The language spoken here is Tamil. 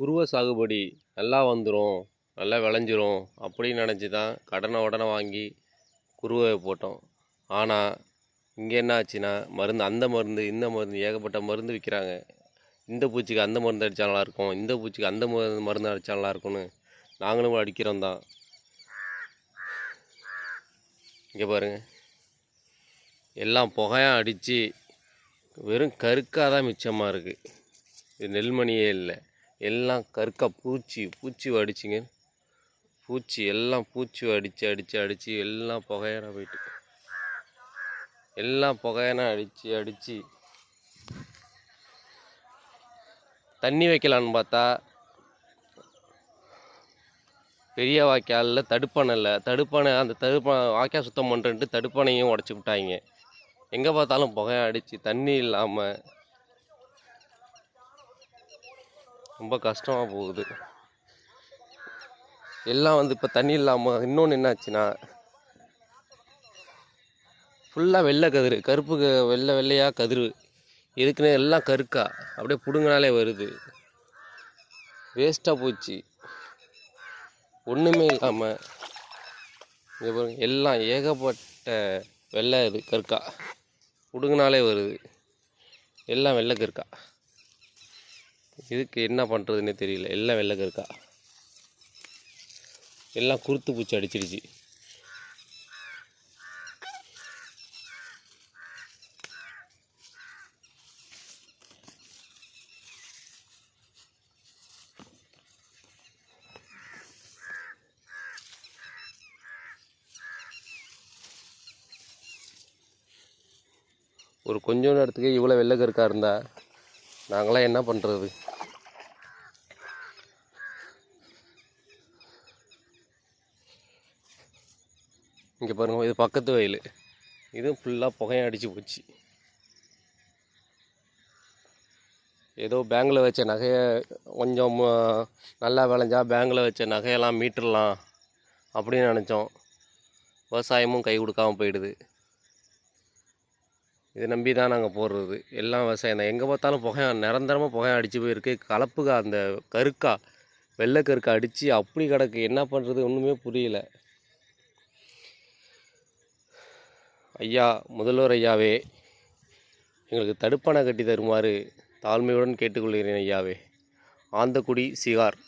குருவை சாகுபடி நல்லா வந்துடும், நல்லா விளைஞ்சிரும் அப்படின்னு நினச்சி தான் கடனை உடனே வாங்கி குருவை போட்டோம். ஆனால் இங்கே என்ன ஆச்சுன்னா, மருந்து அந்த மருந்து இந்த மருந்து ஏகப்பட்ட மருந்து விற்கிறாங்க. இந்த பூச்சிக்கு அந்த மருந்து அடித்தா நல்லாயிருக்கும், இந்த பூச்சிக்கு அந்த மருந்து அடித்தா நல்லாயிருக்கும்னு நாங்களும் அடிக்கிறோம் தான். இங்கே பாருங்கள், எல்லாம் புகையாக அடித்து வெறும் கருக்காக தான் மிச்சமாக இருக்குது. இது நெல்மணியே இல்லை, எல்லாம் கருக்கா பூச்சி அடிச்சிங்க. எல்லாம் பூச்சி அடித்து எல்லாம் புகையான போயிட்டு, எல்லாம் புகையான அடித்து தண்ணி வைக்கலான்னு பார்த்தா பெரிய வாய்க்காலில் தடுப்பானை இல்லை. அந்த வாய்க்கால் சுத்தம் பண்ணுறன்ட்டு தடுப்பானையும் உடச்சி விட்டாங்க. எங்கே பார்த்தாலும் புகையாக அடித்து தண்ணி இல்லாமல் ரொம்ப கஷ்டமாக போகுது. எல்லாம் இப்போ தண்ணி இல்லாமல் இன்னொன்று என்னாச்சுன்னா, ஃபுல்லாக வெள்ளை கதிர், கருப்பு வெள்ளையாக கதிர் இருக்குன்னு எல்லாம் கருக்கா அப்படியே பிடுங்கினாலே வருது. வேஸ்ட்டாக போச்சு, ஒன்றுமே இல்லாமல். எல்லாம் ஏகப்பட்ட வெள்ளை இது கருக்கா பிடுங்கினாலே வருது, எல்லாம் வெள்ளை கருக்கா. இதுக்கு என்ன பண்ணுறதுன்னே தெரியல. எல்லாம் வெள்ளை கருக்கா, எல்லாம் குருத்து பூச்சி அடிச்சிடுச்சு. ஒரு கொஞ்சம் இடத்துக்கு இவ்வளோ வெள்ளை கருக்கா இருந்தால் நாங்களாம் என்ன பண்ணுறது? இங்கே பாருங்கள், இது பக்கத்து வயல், இதுவும் ஃபுல்லாக புகையை அடித்து போச்சு. ஏதோ பேங்கில் வச்ச நகையை கொஞ்சம் நல்லா விளைஞ்சா பேங்கில் வச்ச நகையெல்லாம் மீட்டுடலாம் அப்படின்னு நினச்சோம். விவசாயமும் கை கொடுக்காமல் போயிடுது. இதை நம்பி தான் நாங்கள் போடுறது. எல்லாம் விவசாயம் தான். எங்கே பார்த்தாலும் நிரந்தரமாக புகையை அடித்து போயிருக்கு. கலப்புக அந்த கருக்கா வெள்ளை கருக்கா அடித்து அப்படி கிடக்கு. என்ன பண்ணுறது ஒன்றுமே புரியல. ஐயா, முதல்வர் ஐயாவே, எங்களுக்கு தடுப்பணை கட்டி தருமாறு தாழ்மையுடன் கேட்டுக்கொள்கிறேன் ஐயாவே. ஆந்தக்குடி சிகார்.